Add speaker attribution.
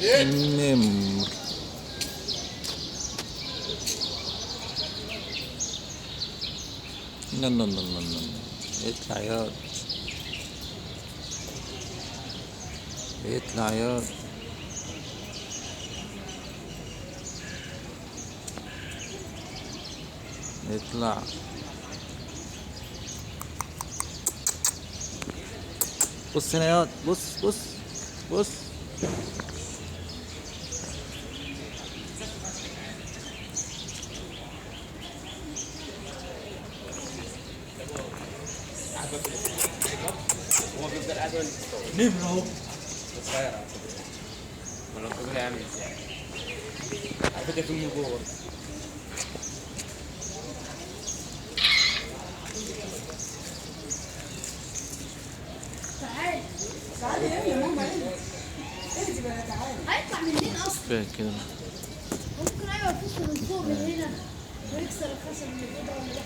Speaker 1: نمر. لا لا لا لا لا، اطلع ياض، اطلع ياض. اطلع. بص هنا ياض، بص بص بص.
Speaker 2: هو بيفضل قاعد ولا نمر اهو صغير على فكره. ما لو كبر يعمل ازاي؟ على فكره في نمر جوه برضه.
Speaker 3: تعالي تعالي يا ماما، اهدي بقى تعالي. هيطلع منين اصلا؟
Speaker 1: كفاية كده.
Speaker 3: ممكن ايوه يفوت من فوق من هنا ويكسر الخشب من كده ولا